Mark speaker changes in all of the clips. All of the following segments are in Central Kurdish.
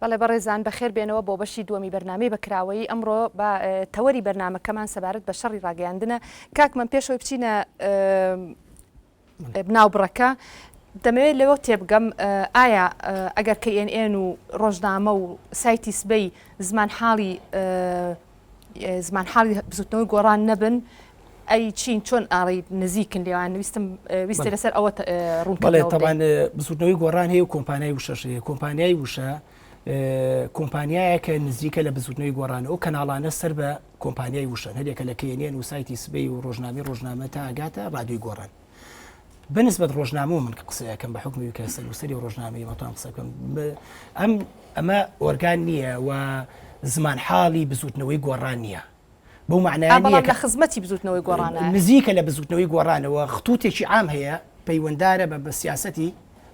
Speaker 1: بەڵێ بەڕێزان بەخێر بێنەوە بۆ بەشی دووەمی بەرنامەی بەکراوەی ئەمڕۆ بە تەوەری بەرنامەکەمان سەبارەت بە شەڕی ڕاگەیاندنە. کاکمەن پێشەوەی بچینە بناوبڕەکە دەمەوێت لەوە تێبگەم ئایا ئەگەر KNN و ڕۆژنامە و سایتی سبەی زمان حاڵی بزوتنەوەی گۆڕان نەبن ئەی چین چۆن ئاڕی نزیکن لێوان ویستی لەسەر ئەوە ڕوونکەڵێت
Speaker 2: طبعاً بزوتنەوەی گۆڕان هەیە و کۆمپانیای وشەش هەیە. کۆمپانیای وشە کۆمپانیایەکە نزیکە لە بزوتنەوەی گۆڕانەوە و کەناڵانە سەر بە کۆمپانیای وشە هەرێکە لە KNN و سایتی سبەی و ڕۆژنامە تا ئاگاتە ڕادیۆی گۆڕان. بنسبة ڕۆژنامە من قسەکەم بە حکمی کەسەر و سەری ڕۆژنامەی مەتوان قسەکەم ئەمە ئۆرگان نییە و زمان حاڵی بزوتنەوەی گۆڕان نییە. بۆ معنای
Speaker 1: لە خزمەتی بزوتنەوەی گۆڕانە
Speaker 2: نزیکە لە بزوتنەوەی گۆڕانەوە خطوتێکی عام هەیە پەیوەنددارە بە سیاسەتی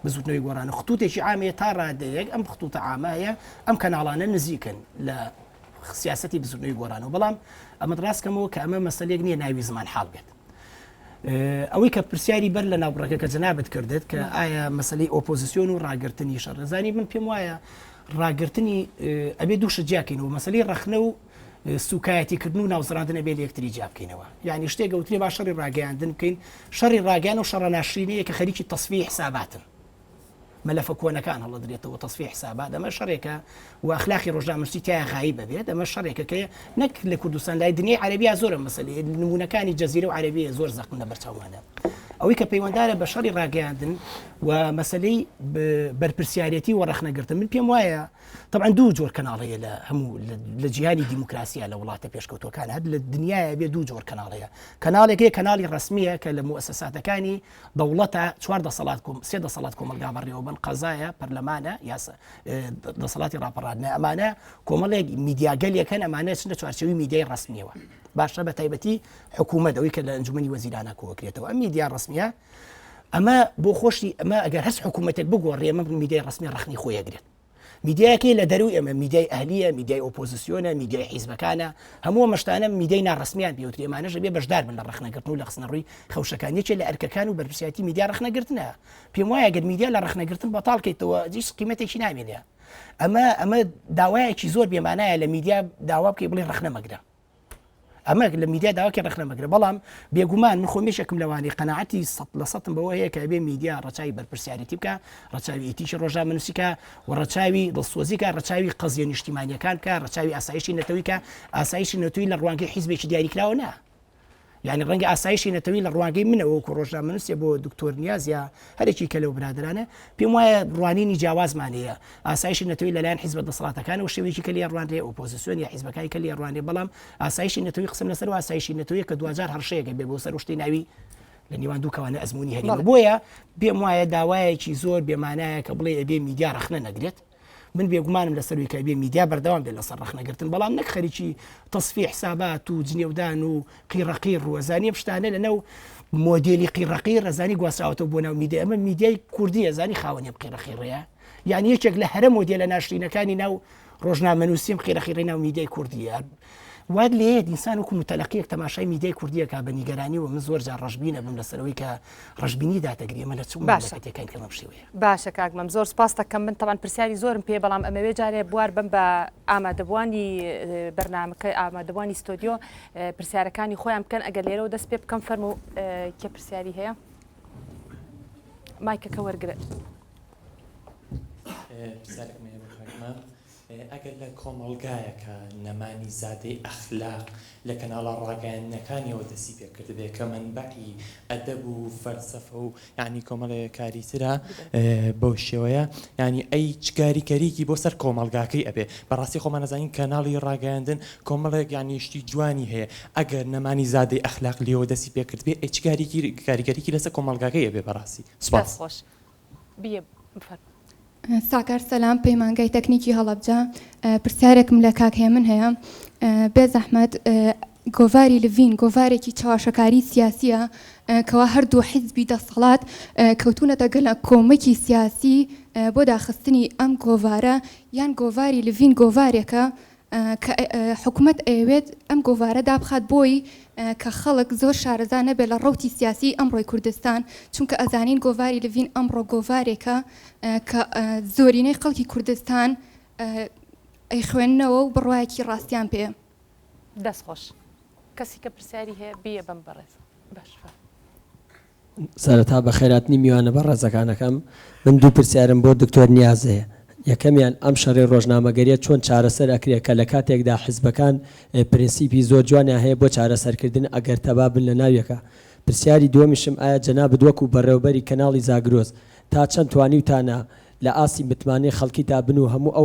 Speaker 2: بزوتنەوەی گۆڕانە خطوتێکی عام هەیە تا ڕادەیەک ئەم خطوتە عامە هەیە ئەم کەناڵانە نزیکن لە سیاسەتی بزوتنەوەی گۆڕانەوە. بەڵام ئەمە ڕاستکەمەوە کە ئەمە مەسەلێک نییە ناوی زمان حاڵ بێت. ئەوەی کە پرسیاری بەر لە ناوبڕەکە کە جەنابەت کردت کە ئایا مەسەلەی ئۆپۆزیسیۆن و ڕاگررتنی شەڕزانی من پێم وایە ڕاگررتنی ئەبێ دوو شجاکەینەوە مەسەلەی ڕەخنە و سوکایەتیکردن و ناوزڕاندنە بێ لە یەکتری جابکەینەوە. یعنی شتێک گەوتری با شەڕی ڕاگەیاندن بکەین شەڕی ڕاگەیان و شەڕە ناشرینەیە کە خەریکی تەسفیح حساباتن مەلەفە کۆنەکان هەڵەدرێتەوە تەسفیح حسابات ئەمە شەڕێکە و ئەخلاقی ڕۆژنامەنووسی تایە غایب ببێت. ئەمە شەڕێکە کە نەک لە کوردستان لای دنیای عەرەبیا زۆرە مەسەلەی نمونونەکانی جەزیرە و عەرەبیە زۆر زەقن لە بەرچاوانە. ئەوەی کە پەیوەنددارە بە شەڕی ڕاگەیاندن و مەسەلەی بەرپرسیارەتی و ڕەخنەگرتن من پێم وایە طبعا دوو جۆر کەناڵەیە لە هەموو لە جیهانی دیموکراسیە لە وڵاتە پێشکەوتوەکان هەر لە دنیای بێ دوو جۆر کەناڵەیە. کەناڵێکی کەناڵی ڕسمیە کە لە مؤسساتەکانی دەوڵەتە 4 دەسەڵات سێ دەسەڵات کۆمەلگا بەڕێوە بن قەزایە پەرلەمانە یاسا دەسەڵاتی ڕاپەڕاندنە ئەمانە کۆمەڵێک میدیاگەلێکەکەن ئەمانە چنە چوارچەوەی میدیای ڕسمیەوە باشە بە تایبەتی حکوومەت ئەوەی کە لە ئەنجومەنی وەزیرانە کۆکرێتەوە ئەم میدیا ڕسمیە ئەمە بۆ خۆشی ئەمە ئەگەر هەست حکوومەتێک بگۆڕێ ئەمە میدیای ڕسمی ڕەخنی خۆیەگرێت. میدیایەکەی لە دەروی ئەمە میدیای ئەهلیە میدیای ئۆپۆزیسیۆنە میدیای حیزبەکانە هەموو مەشتانە میدیای ناڕسمیان پێوتری ئەمانەش بێ بەشدار بن لە ڕەخنەگرتن و لە خستنەڕووی خەوشەکانیەکێ لە ئەرکەکان و بەرپرسیاتی میدیا ڕەخنەگرتنە. پێم وایە گەر میدیا لە ڕەخنەگرتن بەتاڵکەیتەوە هیچ قیمەتێکی نامێنێ. ئەمە داوایەکی زۆر بێمانایە لە میدیا داوا بکەی بڵێ ڕەخنەمەگرە. ئەمە لە میدیا داواکە ڕەخنەمەگرە. بەڵام بێگومان من خۆمیشەکەم لەوانی قەناعەتی 100% بەوە هەیە کە بێ میدیا ڕەچاوی بەرپرسیارەتی بکە ڕەچاوی ئیتیشی ڕۆژنامەنووسیکە و ڕەچاوی دڵسۆزیکە ڕەچاوی قەزیە نیشتیمانیەکان بکە ڕەچاوی ئاسایشی نەتەوەیکە ئاسایشی نەتەوەی لە ڕوانگەی حیزبێکی دیاریکراوە نا. یعنی ڕەنگە ئاسایشی نەتەوەی لە ڕوانگەی منەوە و ڕۆژنامەنووسیە بۆ دکتۆر نیازە هەرێکی کە لەو برادرانە پێم وایە ڕوانینی جیاوازمانەیە ئاسایشی نەتەوەی لەلایەن حیزبە دەسەڵاتەکان و شێوەیەکی کە لێ ڕوانرێ ئۆپۆزیسیۆن یا حیزبەکانی کە لێ ڕوانێ. بەڵام ئاسایشی نەتەوەی قسم لەسەر و ئاسایشی نەتەوەی کە 2000 هەرشەیەکە بێ بۆ سەر شتی ناوی لە نێوان دوو کەوانە ئەزمموی هەریە. بۆیە پێم وایە داوایەکی زۆر بێمانایە کە بڵێ ئەبێ میدیا ڕەخنە نەگرێت. من بێگومانم لەسەروی کە بێ میدیا بەردەوام بێت لەسەر ڕەخنەگرتن بەڵام نەک خەریکی تەسفیح حسابات و جنێودان و قیڕەقیر ڕوەزانانی شتانە لەنەو مۆدێلی قیڕەقیر ڕزانی گواسراوەتەوە بۆ ناو میدیا ئەمە میدیای کوردی ئەزانی خاوەنی قیڕەقیڕەیە. یعنی یەکێک لە هەرە مۆدێلە ناشرینەکانی ناو ڕۆژنامەنووسیم قیڕەقیڕی ناو میدیای کوردیە. واد لێت ئینسان وەکو متەلەقیەک تەماشای میدیای کوردیەکە بە نیگەرانی و من زۆر جار ڕەشبینە بم لەسەرەوەی کە ڕەشبینی داتەگرێ مە لە چوم باشەکەین کەمە بشێوەیە.
Speaker 1: باشە کاکمەم زۆر سپاس دەکەم. من تەمان پرسیاری زۆرم پێ بەڵام ئەمەوێ جارێ بوار بم بە ئامادەبوانی بەرنامەکەی ئامادەبوانی ستۆدیۆ پرسیارەکانی خۆیان بکەن ئەگەر لێرەوە دەست پێ بکەم فەرمو کێ پرسیاری هەیە مایکەکە وەرگرە.
Speaker 3: ئەگەر لە کۆمەڵگایەکە نەمانی زادەی ئەخلاق لە کەناڵە ڕاگەیاندنەکانیەوە دەستی پێکردبێ کە منبعی ئەدەب و فەلسەفە و یعنی کۆمەڵەیە کاریترە بەو شێوەیە ینی ئەی چکاریکەریکی بۆ سەر کۆمەڵگاکەی ئەبێ. بەڕاستی خۆمان نەزانین کەناڵی ڕاگەیاندن کۆمەڵێک یعنی شتی جوانی هەیە ئەگەر نەمانی زادەی ئەخلاق لێەوە دەستی پێکرد بێ کاریگەریکی لەسەر کۆمەڵگاکەی ئەبێ. بەڕاستی سوپاس
Speaker 1: خۆش بیە
Speaker 4: ساکار سەلام پەیمانگای تەکنیکی هەڵەبجە پرسیارێکم لە کاک هێمن هەیە بێ زەحمەت گۆڤاری لڤین گۆڤارێکی چاواشەکاری سیاسیە کەوا هەردوو حیزبی دەسەڵات کەوتونەتە گەلە کۆمەکی سیاسی بۆ داخستنی ئەم گۆڤارە یان گۆڤاری لڤین گۆڤارێکە کە حکوومەت ئەوێت ئەم گۆڤارە دابخات بۆی کە خەڵک زۆر شارەزان نەبێت لە ڕەوتی سیاسی ئەمڕۆی کوردستان چونکە ئەزانین گۆڤاری لڤین ئەمڕۆ گۆڤارێکە کە زۆرینەی خەڵکی کوردستان ئەی خوێندنەوە و بڕواایەکی ڕاستیان پێ.
Speaker 1: دەستخۆش کەسی کە پرسیاری هەیە بیە بەم بەڕێز باش
Speaker 5: سەرەتا بە خێراتنی میوانە بە ڕێزەکانەکەم من دوو پرسیارم بۆ دکتۆر نیازەیە. یەکەمیان ئەم شەڕی ڕۆژنامەگەریە چۆن چارەسەر ئەکرێت کە لە کاتێکدا حیزبەکان پرینسیپی زۆر جوانیان هەیە بۆ چارەسەرکردن ئەگەر تەبا بن لە ناویەکە. پرسیاری دووەمیشم ئایا جەنابەت وەکو بەڕێوەبەری کەناڵی زاگرۆز تا چەند توانیوتانە لە ئاسی متمانەی خەڵکی تا بن و هەموو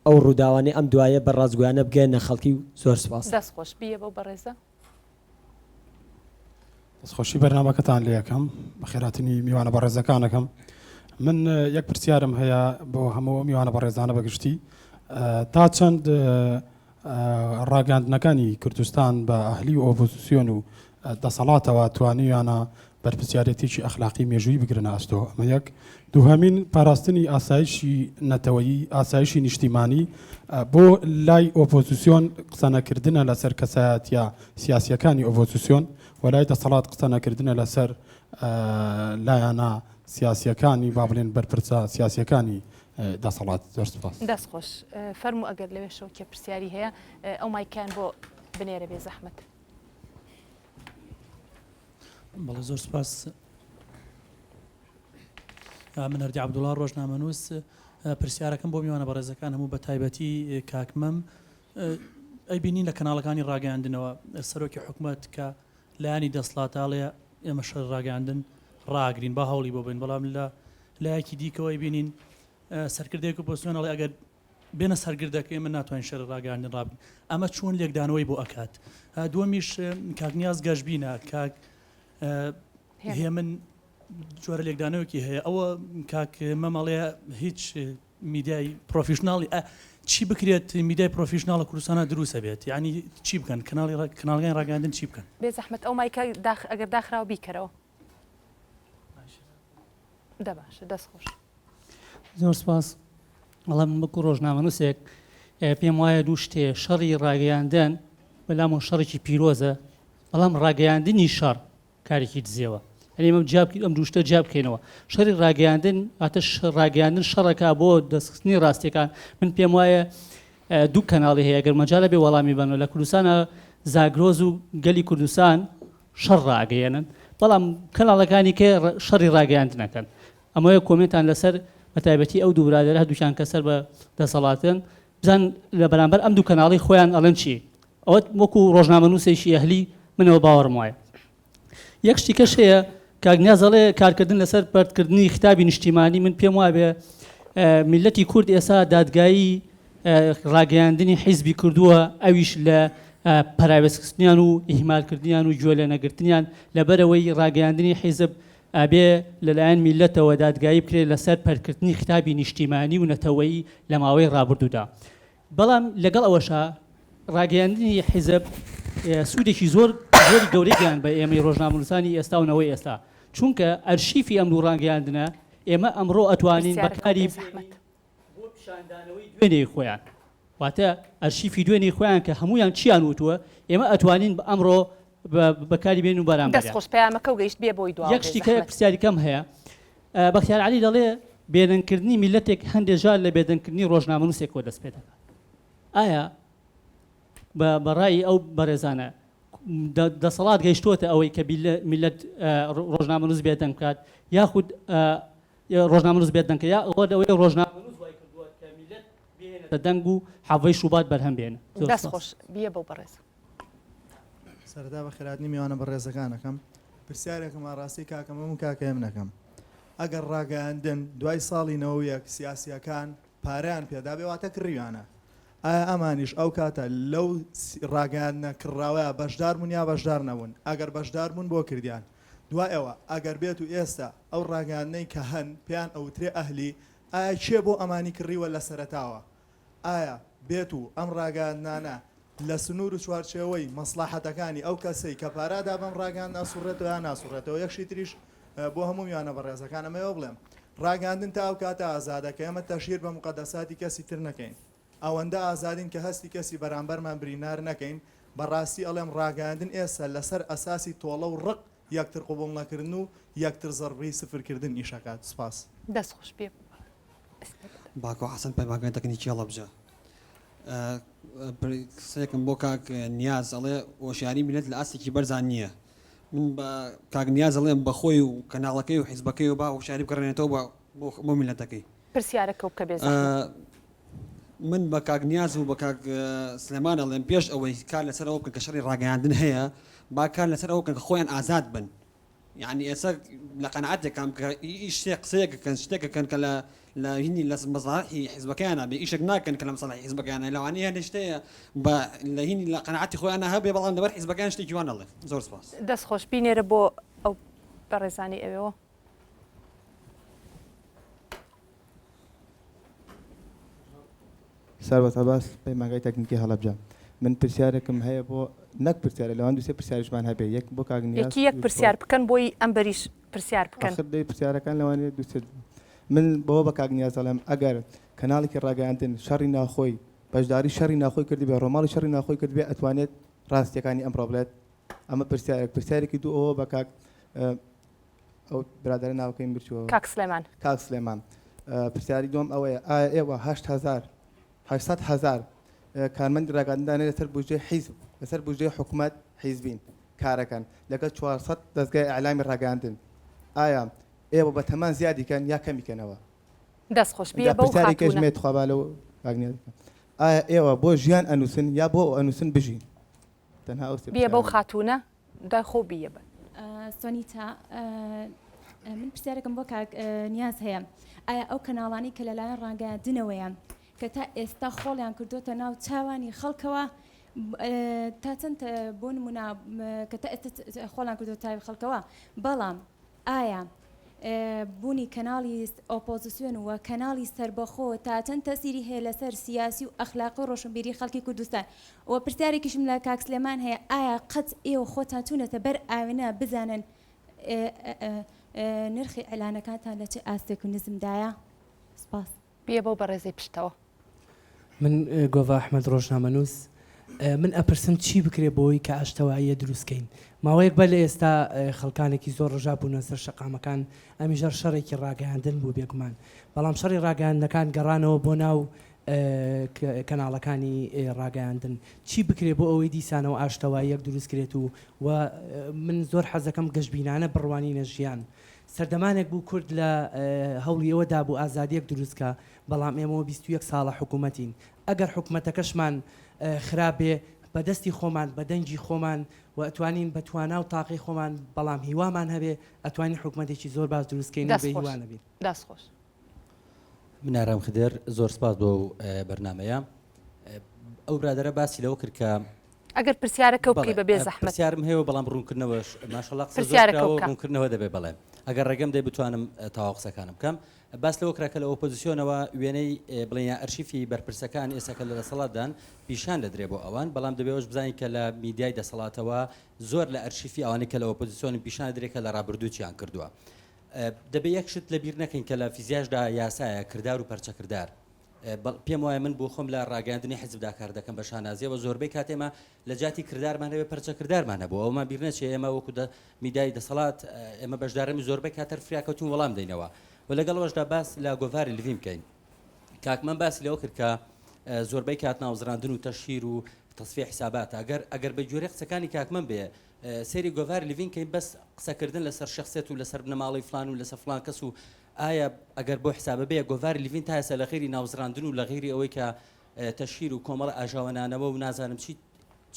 Speaker 5: ئەو ڕووداوانەی ئەم دوایە بە ڕازگویانە بگەێنە خەڵکی و زۆر سپاس.
Speaker 1: دەستخۆش بیە بەو بەڕێزە.
Speaker 6: دەستخۆشی بەرنامەکەتان لێ یەکەم بە خێراتنی میوانە بەڕێزەکانەکەم. من یەک پرسیارم هەیە بۆ هەموو میوانە بەڕێزانە بەگشتی تا چەند ڕاگەاندنەکانی کوردستان بە ئەهلی و ئۆپۆزیسیۆن و دەسەڵاتەوە توانیانە بەرپرسیارەتێکی ئەخلاقی مێژووی بگرنە ئەستۆ. ئەمە یەک. دووهەمین پاراستنی ئاسایشی نەتەوەیی ئاسایشی نیشتیمانی بۆ لای ئۆپۆزیسیۆن قسەنەکردنە لەسەر کەسایەتیە سیاسیەکانی ئۆپۆزیسیۆن و لای دەسەڵات قسەنەکردنە لەسەر لایەنە سیاسیەکانی با بڵێن بەرپرسە سیاسیەکانی دەسەڵات. زۆر سپاس.
Speaker 1: دەستخۆش فەرموو ئەگەر لەوێشەوە کێ پرسیاری هەیە ئەو مایکان بۆ بنێرە بێ زەحمەت.
Speaker 7: بەڵێ زۆر سپاس. من هەردی عەبدوڵڵا ڕۆژنامەنووس پرسیارەکەم بۆ میوانە بەڕێزەکان هەموو بە تایبەتی کاکمەم ئەی بینین لە کەناڵەکانی ڕاگەاندنەوە سەرۆکی حکوومەت کە لایانی دەسەڵاتاڵەیە ئێمە شەڕ ڕاگەاندن ڕاگرین با هەوڵی بۆ بین بەڵام لە لایەکی دیکەوەی بینین سەرکردەیەک و پۆزیسیۆنەڵی ئەگەر بێنە سەرگردەکە ئێمە ناتوانین شەڕ ڕاگەاندن ڕابین. ئەمە چۆن لێکدانەوەی بۆ ئەکات. دووەمیش کاک نیاز گەشتبینە کاک هێ من جۆرە لێکدانەوەکی هەیە ئەوە کاک مەمەڵەیە هیچ میدیای پرۆفیشناڵی چی بکرێت میدیای پرۆفیشناڵە کوردستانە دروستە بێت یعنی چی بکەن کەناڵەکانی ڕاگەاندن چی بکەن.
Speaker 1: بێ زەحمەت ئەو مایکە ئەگەر داخراوە بیکەرەوە. دەباشە دەستخۆش.
Speaker 8: زۆر سپاس. بەڵام بکو ڕۆژنامەنووسێک پێم وایە دوو شتێ شەڕی ڕاگەیاندن بەلام و شەڕێکی پیرۆزە بەڵام ڕاگەیاندنی شەڕ کارێکی دزیەوە. ئەم ئەم دوو شتە جیاب بکەینەوە. شەڕی ڕاگەیاندن ئاتە ڕاگەیاندن شەڕەکە بۆ دەستخستنی ڕاستیەکان. من پێم وایە دوو کەناڵی هەیە گەر مەجالە بێ وەڵامی بنەوە لە کوردستانە زاگرۆز و گەلی کوردستان شەڕ ڕاگەیەنن بەڵام کەناڵەکانی کێ شەڕی ڕاگەیاندنەکەن. ئەمەیە کۆمنتان لەسەر بە تایبەتی ئەو دوو برادەرە هەردووکیان کە سەر بە دەسەڵاتن بزان لە بەرامبەر ئەم دوو کەناڵی خۆیان ئەڵێن چی. ئەوە وەکو ڕۆژنامەنووسێکی ئەهلی منەوە باوەڕم وایە. یەک شتی کەش هەیە کاگنیازەڵێ کارکردن لەسەر پەرتکردنی خیتابی نیشتیمانی من پێم وابێ میلەتی کورد ئێستا دادگایی ڕاگەیاندنی حیزبی کردووە ئەویش لە پەراوێزکردنیان و ئیهمالکردنیان و گوێ لە نەگرتنیان لەبەرەوەی ڕاگەیاندنی حیزب ئابێ لەلایەن میلەتەوە دادگایی بکرێت لەسەر پەرکردنی خیتابی نیشتیمانی و نەتەوەیی لە ماوەی ڕابردوودا. بەڵام لەگەڵ ئەوەشە ڕاگەیاندنی حیزب سوودێکی زۆر گەورەیان بە ئێمەی ڕۆژنامەنووسانی ئێستا و نەوەی ئێستا چونکە ئەرشیفی ئەم دوو ڕاگەیاندنە ئێمە ئەمڕۆ ئەتوانین بەکاری بۆ پیشاندانەوەی دوێنێی خۆیان واتە ئەرشیفی دوێنێی خۆیان کە هەمویان چیان وتووە ئێمە ئەتوانین ئەمڕۆ بەکاری بێن و بەرامبەر.
Speaker 1: دەستخۆش پەیامەکە و گەیشت بێ بۆی دوای.
Speaker 8: یەک شتێکە پرسیاریکەم هەیە بەختیار عەلی دەڵێ بێدەنگکردنی میلەتێک هەندێک جار لە بێدەنگکردنی ڕۆژنامەنووسێکەوە دەست پێ دەکات. ئایا بەڕای ئەو بەڕێزانە دەسەڵات گەیشتووەتە ئەوەی کە میلەت ڕۆژنامەنووس بێدەنگ بکات یاخود ڕۆژنامەنووس بێدەنگکە یا ئەوەی ڕۆژنامەنووس وای کردووە کە میلەت بێنێتە دەنگ و حەڤەی شوبات بەرهەم بێنە.
Speaker 1: دەستخۆش بیە بەو بەڕێز.
Speaker 9: سەرەتا بە خێراتنی میوانە بەڕێزەکانەکەم پرسیارێکم ڕاستی کاکەمەم و کاکەم نەکەم. ئەگەر ڕاگەاندن دوای ساڵی 90 سیاسیەکان پاریان پێدا بێواتە کڕیوانە ئایا ئەمانیش ئەو کاتە لەو ڕاگەاندنە کڕاوەیە بەشدار بوون یا بەشدار نەبوون ئەگەر بەشدار بوون بۆ کردیان دوای ئەوە ئەگەر بێت و ئێستا ئەو ڕاگەاندنەی کە هەن پێیان ئەوترێ ئەهلی ئایا چێ بۆ ئەمانی کڕیوە لە سەرەتاوە ئایا بێت و ئەم ڕاگەاندانە لە سنوور و چوارچێوەی مەسلحەتەکانی ئەو کەسەی کە پارادا بەم ڕاگەاندن ناسوڕێتەوە یا ناسوڕێتەوە. یەکشی تریش بۆ هەموو میوانە بەڕێزەکان ئەمەوە بڵێم ڕاگەاندن تا ئەو کاتە ئازادەکە ئێمە تەشهیر بە مقەدەساتی کەسی تر نەکەین ئەوەندە ئازادین کە هەستی کەسی بەرامبەرمان برینار نەکەین. بەڕاستی ئەڵێم ڕاگەاندن ئێستا لەسەر ئەساسی تۆڵە و ڕق یەکتر قوبوڵ نەکردن و یەکتر زەڕبەی سفرکردن ئیشەکات. سپاس.
Speaker 1: دەستخۆش پێ
Speaker 10: باکو حەسەن پەیمانگەی تەکنیکی هەڵەبجە قسەیەکم بۆ کاک نیاز ئەڵێ هۆشیاری میلەت لە ئاستێکی بەرزان نییە من بە کاک نیاز ئەڵێم بە خۆی و کەناڵەکەی و حیزبەکەی و با هۆشیاری بکڕێنێتەوە بۆ میلەتەکەی
Speaker 1: پرسیارەکە و بکە بێ
Speaker 10: من بە کاک نیاز و بە کاک سلێمان ئەڵێم پێش ئەوەی کار لەسەرەوە بکەن کە شەڕی ڕاگەیاندن هەیە با کار لەسەرەوە بکەن کە خۆیان ئازاد بن یعنی ئێستا لە قەنەعەتێکم کە شتێک قسەیەکەکەن شتێکەکەن کە لە هینی لە مەزاحی حیزبەکەیانە بێ ئیشێک ناکەن کە لە مەسەڵی حیزبەکەیانە لەوانەیە هەندێک شتەیە بە لە هینی لە قەنەعەتی خۆیانە هەبێ بەڵام لەبەر حیزبەکان شتێکی وان ئەڵێ زۆر سپاس
Speaker 1: دەست خۆش بینێرە بۆ ئەو بەڕێزانی ئەوەوە
Speaker 11: سربەت عەباس پەیمانگەی تەکنیکی هەڵەبجە من پرسیارێکم هەیە بۆ نەک پرسیارە لەوان دووسێ پرسیارشمان هەبێ یەک بۆ کاک نیاز
Speaker 1: یەک پرسیار بکەن بۆی ئەم بەریش پرسیار بکەن
Speaker 11: دەی پرسیارەکان لەوانێت دووسێ من بەوە بە کاک نیاز دەڵێم ئەگەر کەناڵێکی ڕاگەیاندن شەڕی ناخۆی بەشداری شەڕی ناخۆی کردی بێ ڕۆماڵی شەڕی ناخۆی کرد بێ ئەتوانێت ڕاستیەکانی ئەمڕۆ بڵێت ئەمە پرسیارێکی دوو ئەوە بە کاک ئەو برادەرە ناوەکەیم برچووە
Speaker 1: کاک سلێمان
Speaker 11: کاک سلێمان پرسیاری دوم ئەوەیە ئایا ئێوە 800,000 کارمەندی ڕاگەاندنە لەسەر بودجێ حیزب لەسەر بودجێ حکوومەت حیزبین کارەکەن لەگەڵ 400 دەستگای ئەعلامی ڕاگەاندن ئایا ئێوە بە تەمان زیادیکەن یا کەمیکەنەوە
Speaker 1: دەست خۆش بێ بەو
Speaker 11: خاتونە خوابا لەو ئایا ئێوە بۆ ژیان ئەنووسن یا بۆ ئەنووسن بژین تەنها
Speaker 1: بێ بەو خاتونە دای خۆ بیە بن
Speaker 12: سۆنیتا من پرسیارێکم بۆ کاک نیاز هەیە ئایا ئەو کەناڵانی کە لەلایەن ڕاگەاندنەوەیان کە تا ئێستا خۆڵیان کردوتە ناو چاوانی خەڵکەوە تا چەند بۆ نمونە کە تا ئێستا خۆڵیان کردو تاوی خەڵکەوە بەڵام ئایا بوونی کەناڵی ئۆپۆزیسیۆن وە کەناڵی سربەخۆ تا چەند تەسیری هەیە لەسەر سیاسی و ئەخلاقی ڕۆشنبیری خەڵکی کوردستان و پرسیارێکیشم لە کاک سلێمان هەیە ئایا قەت ئێوە خۆتان چوونەتە بەر ئاوێنە بزانن نرخی ئەلانەکانتان لە چه ئاستێک و نزمدایە سپاس
Speaker 1: بێ بەو بەڕێزەی پشتەوە
Speaker 13: من گۆڤ ئەحمەد ڕۆژنامەنووس من ئەپرسم چی بکرێ بۆی کە ئاشتەواییە دروستکەین ماوەیەک بە لە ئێستا خەڵکانێکی زۆر ڕژا بوونە سەر شەقامەکان ئەمیژەر شەڕێکی ڕاگەیاندن بوو بێگومان بەڵام شەڕی ڕاگەیاندنەکان گەڕانەوە بۆ ناو کەناڵەکانی ڕاگەیاندن چی بکرێ بۆ ئەوەی دیسانەوە ئاشتەواییەک دروستکرێت و من زۆر حەزەکەم گەشتبینانە بڕوانینە ژیان سەردەمانێک بوو کورد لە هەوڵی ئەوەدا بوو ئازادیەک دروستکە بەڵام ئێمەوە 21 ساڵە حکوومەتین ئەگەر حکوومەتەکەشمان خراپێ بەدەستی خۆمان بە دەنگی خۆمان و ئەتوانین بەتوانە و تاقی خۆمان بەڵام هیوامان هەبێ ئەتوانین حکوومەتێکی زۆر باش دروستکەین بە هیوانە بین
Speaker 1: دەست خۆش
Speaker 14: من ئارام خدر زۆر سپاس بۆ بەرنامەیە ئەو برادەرە باسی لەوە کرد کە
Speaker 1: ئەگەر پرسیارەکە و بکەی بە بێ زەحمەت
Speaker 14: پرسیارم هەیە بەڵام ڕوونکردنەوەش ماشەڵڵا ڕوونکردنەوە دەبێ بەڵێ ئەگەر ڕێگەم دەی بتوانم تەواو قسەکانم بکەم باس لەوە کراکە لە ئۆپۆزیسیۆنەوە وێنەی بڵێن ئەرشیفی بەرپرسەکان ئێساکە لە دەسەڵاتدان پیشان دەدرێ بۆ ئەوان بەڵام دەبێتەوەش بزانین کە لە میدیای دەسەڵاتەوە زۆر لە ئەرشیفی ئەوانەی کە لە ئۆپۆزیسیۆنی پیشان درێکە لە ڕابردووچیان کردووە دەبێت یەک شت لەبیر نەکەین کە لە فیزیاشدا یاسایە کردار و پەرچەکردار پێم وایە من بۆ خۆم لە ڕاگەاندنی حیزبدا کار دەکەم بە شانازیەوە زۆربەی کاتێمە لە جاتی کردارمان هەبێ پەرچەکردارمان هەبوو ئەومان بیر نەچێ ئێمە وەکو میدیای دەسەڵات ئێمە بەشدارەمی زۆربەی کاتەر فریاکەوتون وەڵام دەینەوە و لەگەڵەوەشدا باس لە گۆڤاری لڤیم بکەین کاکمەم باسی لەوە کرد کە زۆربەی کات ناوزراندن و تەشیر و تەصفیە حسابات ئەگەر بە جۆرە قسەکانی کاکمەم بێ سێری گۆڤاری لڤین کەین بەس قسەکردن لەسەر شخصێت و لەسەر بنەماڵی فلان و لەسەر فلان کەس و ئایا ئەگەر بۆ حسابە بێ گۆڤاری لڤین تا هێستا لە غیری ناوزراندن و لە غیری ئەوەی کە تەشیر و کۆمەڵە ئاژاوەنانەوە و نازانم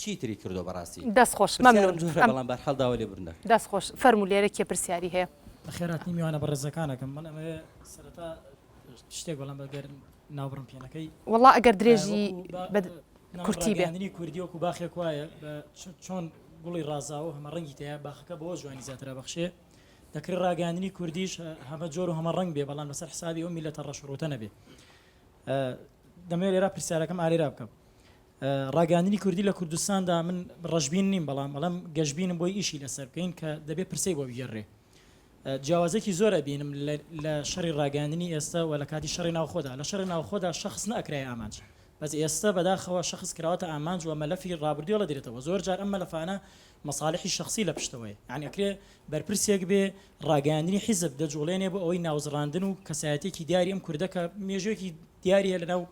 Speaker 14: چی تری کردو بەڕاستی
Speaker 1: دەست خۆش مەمنون
Speaker 14: بەڵام بەرحەڵ داوا لێ برندە
Speaker 1: دەست خۆش فەرمولێرەێکی پرسیاری هەیە
Speaker 15: بەخێراتنی میوانە بە ڕێزەکانەکەم من ئەمە سەرەتا شتێک بەڵام بەگەر ناوبڕم پێنەکەی
Speaker 1: وەڵا ئەگەر درێژی کورتی بێ
Speaker 15: کوردی وەکو باخێک وایە چۆن گوڵی ڕازاوە هەمە ڕەنگی تەیە باخەکە بەوە جوانی زیاترە بەخشێ دەکرێت ڕاگەاندنی کوردیش هەمە جۆر و هەمە ڕەنگ بێ بەڵام لەسەر حسابی ئەو میلەتە ڕەشڕۆتە نەبێ دەمەوێت لێرە پرسیارەکەم ئالێرا بکەم ڕاگەاندنی کوردی لە کوردستاندا من ڕەشبین نیم بەڵام گەشتبینم بۆی ئیشی لەسەر بکەین کە دەبێت پرسەی بۆ بگەڕێ جیاوازێکی زۆرە بینم لە شەڕی ڕاگەاندنی ئێستا و لە کاتی شەڕی ناوخۆدا لە شەڕی ناوخۆدا شخص نەئەکرای ئامانج بەس ئێستا بەداخەوە شخص کراوەتە ئامانج و مەلەفی ڕابردووە لە دێتەوە زۆر جار ئەم مەلەفانە مەساڵحی شخصی لە پشتەوەی یعنی ئەکرێ بەرپرسێک بێ ڕاگەاندنی حیزب دەجوڵێنێ بۆ ئەوەی ناوزڕاندن و کەسایەتێکی دیاری ئەم کوردەکە مێژوێکی دیاریە لەناو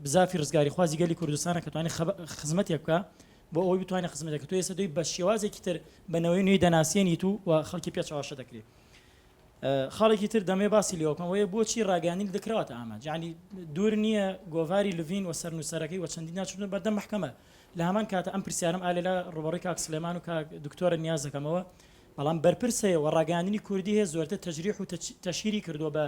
Speaker 15: بزافی ڕزگاری خوازی گەلی کوردستانە کە توانێت خزمەتێک بکە بۆ ئەوەی بتوانێت خزمەتێک تۆ ێستا دوی بە شێوازێکی تر بەنەوەی نوێی دەناسیێنیت و خەڵکی پێچەواشە دەکرێت خاڵێکی تر دەمێ باسی لێوەکەمەوەی بۆچی ڕاگەاندنی دەکرێتە ئامانج یعنی دوور نییە گۆڤاری لڤین و سەرنووسەرەکەی و چەندی ناچون بەردەم محکەمە لە هەمان کاتە ئەم پرسیارم ئالێلا ڕوبەڕۆی کاک سلێمان و کاک دکتۆرە نیاز دەکەمەوە بەڵام بەرپرسەیە و ڕاگەاندنی کوردی هەیە زۆرتر تەجریح و تەشیری کردووە بە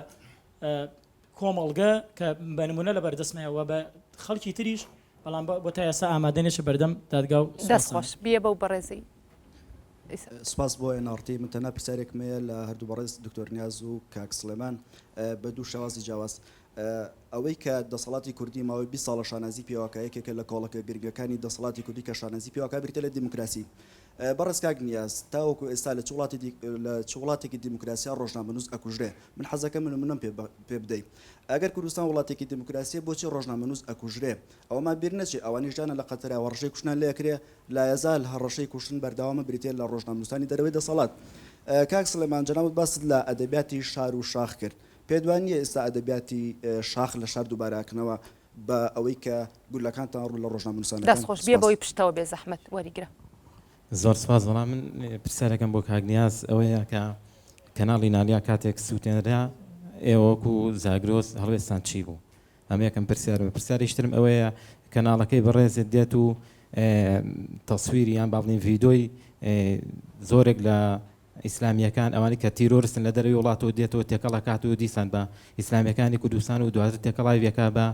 Speaker 15: کۆمەڵگە کە بە نمونە لە بەردەستمەیەوە بە خەڵکی تریش بەڵام بۆ تا ئێستا ئامادەنێشە بەردەم دادگا و
Speaker 1: دەستخۆش بیە بەو بەڕێزی
Speaker 16: سپاس بۆ ئێنارتی من تەنها پرسیارێکمەیە لە هەردوو بەڕێز دکتۆر نیاز و کاک سلێمان بە دوو شێوازی جیاواز ئەوەی کە دەسەڵاتی کوردی ماوەی 20 ساڵە شانازی پێوەکە یەکێکە لە کۆڵەکە گرنگەکانی دەسەڵاتی کوردی کە شانازی پێوەکە بریتە لە دیموکراسی بەڕێز کاک نیاز تاوەکو ئێستا لە وڵاتێکی دیموکراسیا ڕۆژنامەنووس ئەکوژرێ من حەزەکە منم پێ بدەیت ئەگەر کوردستان وڵاتێکی دیموکراسی بۆچی ڕۆژنامەنووس ئەکوژرێ ئەوەمان بیر نەچێ ئەوانیش جانە لە قەتەرەوە ڕژەی کوشتن لێکرێ لا یەزال هەڕەشەی کوشتن بەردەوامە بریتێ لە ڕۆژنامەنووسانی دەرەوەی دەسەڵات کاک سلێمان جەنابەت باست لە ئەدەبیاتی شار و شاخ کرد پێدوان نییە ئێستا ئەدەبیاتی شاخ لە شار دووبارەکەنەوە بە ئەوەی کە گولەکانتان ڕوو لە ڕۆژنامەنووسانەکان
Speaker 1: دەستخۆش بێ بەوەی پشتەوە بێ زەحمەت وەریگرە
Speaker 3: زۆر سپاس وەڵام من پرسیارەکەم بۆ کاک نیاز ئەوەیە کە کەناڵی نالیا کاتێک سووتێنرا ئێوەکو زاگرۆس هەڵوێستان چی بوو ئەم یەکەم پرسیاریشترم ئەوەیە کەناڵەکەی بەڕێزت دێت و تەسویری یان با بڵین ڤیدۆی زۆرێک لە ئیسلامیەکان ئەوانی کە تیرۆرستن لە دەروی وڵاتەوە دێتەوە تێکەڵەکات و دیسان بە ئیسلامیەکانی کوردستان و دواتر تێکەڵاویەکە بە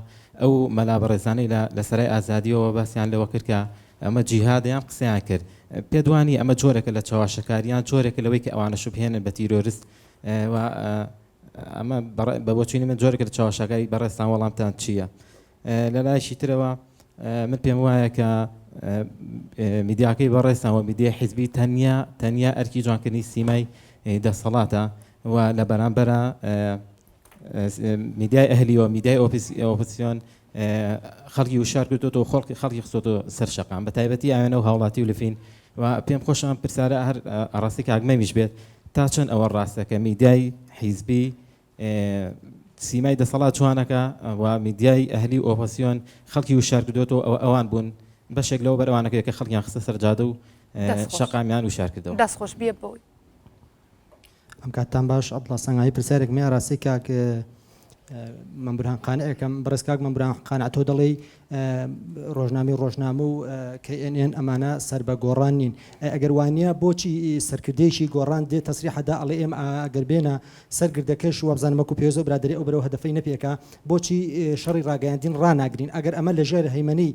Speaker 3: ئەو مەلا بەڕێزانەی لە سەرای ئازادیەوە باسییان لەوە کرد کە ئەمە جیهادیان قسەیان کرد پێدوانی ئەمە جۆرێکە لە چاواشەکاریان جۆرێکە لەوەی کە ئەوانە شوبهێنن بە تیرۆریست ئەمە بە بۆچینی من جۆرێکە لە چاواشەکاری بەڕێستان وەڵامتان چییە لە لایشی ترەوە من پێم وایە کە میدیاکەی بەڕێستان و میدیای حیزبی تەنیا ئەرکی جوانکردنی سیمای دەسەڵاتە و لە بەرامبەرە میدیای ئەهلیەوە میدیای ئۆپۆزیسیۆن خەڵکی وشار کردوەوە خەڵکی خستۆتەوە سەر شەقام بە تایبەتی ئاوێنە و هاوڵاتی و لەفین و پێم خۆشم پرسیارە هەر ئەڕاستی کاگمەمیش بێت تا چەند ئەوە ڕاستەکە میدیای حیزبی سیمای دەسەڵات جوانەکە و میدیای ئەهلی و ئۆپۆزیسیۆن خەڵکی وشار کردوەوە ئەوان بوون بەشێک لەوە بەرەوانەکە کە خەڵکیان خستە سەرجادە و شەقامیان وشار کردەوە
Speaker 1: دەستخۆش بێ بۆی
Speaker 17: ئەم کاتتان باش ئەبڵا سەنگایی پرسیارێک مێ ڕاستی کاک مەمبران قانعەکەم بەڕێز کاک مەمبران قانع تۆ دەڵێ ڕۆژنامە و KNN ئەمانە سەر بە گۆڕان نین ئەگەر وانە بۆچی سەرکردێکی گۆڕان دێت تەسریحەدا ئەڵێ ئێمە ئەگەر بێنە سەرگردەکەش و بزانمەکو پێزۆ برادری ئەو بەرەو هەدەفەی نەپێکە بۆچی شەڕی ڕاگەیاندین ڕناگرین ئەگەر ئەمە لەژێر هەیمەنی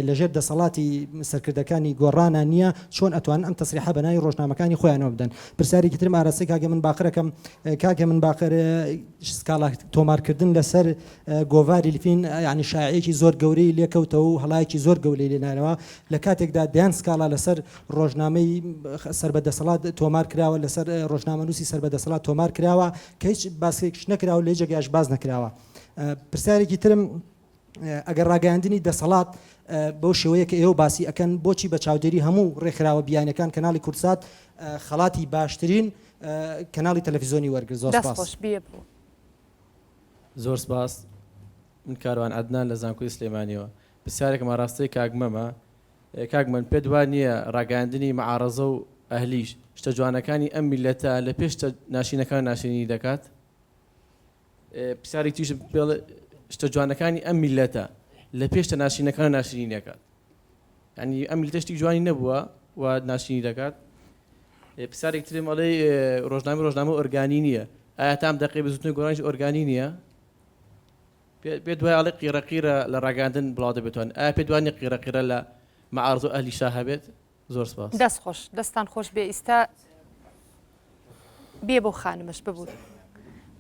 Speaker 17: لەژێر دەسەڵاتی سەرکردەکانی گۆڕانە نییە چۆن ئەتوان ئەم تەسریحە بەناوی ڕۆژنامەکانی خۆیانەوە بدەن پرسیارێکی ترم ئاراستی کاگە من باقرەکەم کاگە من باقر سکاڵا تۆمارکردن لەسەر گۆڤاری لفین ینی شایعێکی زۆر گەورەی لێکەوتەوە و هەڵایەکی زۆر گەورەی لێنانەوە لە کاتێکدا دیان سکاڵا لەسەر ڕۆژنامەی سربەدەسەڵات تۆمار کراوە لەسەر ڕۆژنامەنووسی سربەدەسەڵات تۆمار کراوە کە هیچ باسێکش نەکراوە لە جێگایش باز نەکراوە پرسیارێکی ترم ئەگەر ڕاگەاندنی دەسەڵات بەو شێوەیە کە ئێوە باسی ئەکەن بۆچی بە چاودێری هەموو ڕێکخراوە بیانەکان کەناڵی کورسات خەڵاتی باشترین کەناڵی تەلەڤیزۆنی وەرگرت زۆر سپاس
Speaker 18: زۆر سپاس من کاروان عەدنان لە زانکۆی سلێمانیەوە پرسیارێکمە ڕاستی کاگمەمە کاگمەن پێ دوان نییە ڕاگەاندنی مەعارەزە و ئەهلیش شتە جوانەکانی ئەم میلەتە لە پێش ناشینەکان ناشینی دەکات پرسیاری تویش شتە جوانەکانی ئەم میلەتە لە پێشتە ناشینەکان ناشینی دەکات ینی ئەم میلەتە شتی جوانی نەبووە و ناشینی دەکات پرسیارێک ترم ئەڵێ ڕۆژنامە ئۆرگانی نییە ئایا تام دەقی بزوتنی گۆڕانیش ئۆرگانی نییە پێ دوای ئەڵێ قیرەقیرە لە ڕاگەاندن بڵاو دەبێتوان ئایا پێ دوانی قیرەقیرە لە مەعارەز و ئەهلی شا هەبێت زۆر سپاس
Speaker 1: دەست خۆش دەستان خۆش بێ ئێستا بێ بۆ خانمش ببوو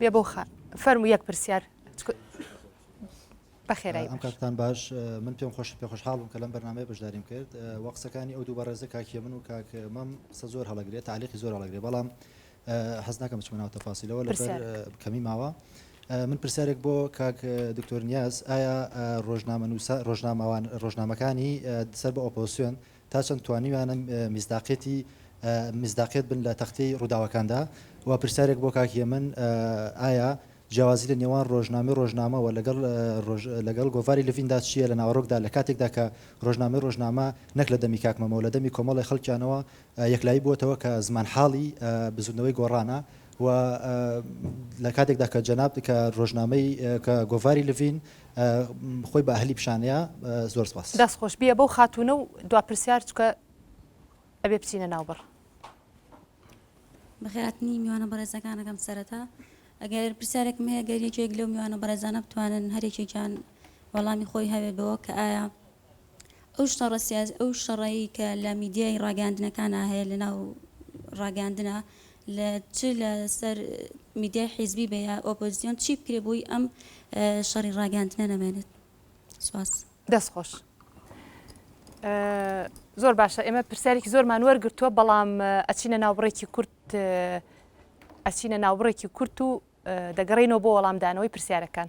Speaker 1: بێ بۆ فەرمو یەک پرسیار بەخێرایی
Speaker 19: ئەم کاتتان باش من پێم پێ خۆشحاڵم کە لەم بەرنامەیە بەشداریم کرد وەقسەکانی ئەو دوو بەڕێزە کاکیە من و کاک مەم قسە زۆر هەڵەگرێت تعلیقی زۆر هەڵەگرێت بەڵام حەز ناکەم بچمە ناو تەفاسیلەوە لەبەر کەمی ماوە من پرسیارێک بۆ کاک دکتۆر نیاز ئایا ڕۆژنامەکانی سەر بە ئۆپۆزیسیۆن تا چەند توانیوانە مزداقێت بن لە تەختەی ڕووداوەکاندا و پرسیارێک بۆ کاکیە من ئایا جیاوازی لە نێوان ڕۆژنامەوە لەگەڵ گۆڤاری لڤیندا چییە لە ناوەڕۆکدا لە کاتێکدا کە ڕۆژنامە نەک لە دەمی کاکمەمەوە لە دەمی کۆمەڵی خەڵکیانەوە یەکلایی بووەتەوە کە زمان حاڵی بزودنەوەی گۆڕانە و لە کاتێکدا کە جەناب کە ڕۆژنامەی کە گۆڤاری لڤین خۆی بە ئەهلی پیشانەیە زۆر سپاس
Speaker 1: دەستخۆش بیە بەو خاتونە و دوا پرسیار چکە ئەبێ بچینە ناوبڕ
Speaker 20: بەخێراتنی میوانە بەڕێزەکانەکەم سەرەتا ئەگەر پرسیارێکم هەیە گەریەکێک لەو میوانە بەڕێزانە بتوانن هەرێکێکیان وەڵامی خۆی هەبێت بەوە کە ئایا ئەو شەڕایی کە لە میدیای ڕاگەاندنەکانە هەیە لە ناو ڕاگەاندنە لە سەر میدیای حیزبی بە یا ئۆپۆزیسیۆن چی بکرێ بووی ئەم شەڕی ڕاگەاندنە نەمێنێت سواس
Speaker 1: دەستخۆش زۆر باشە ئێمە پرسیارێکی زۆرمان وەرگرتووە بەڵام ئەچینە ناوبڕێکی کورت و دەگەڕێنەوە بۆ وەڵامدانەوەی پرسیارەکان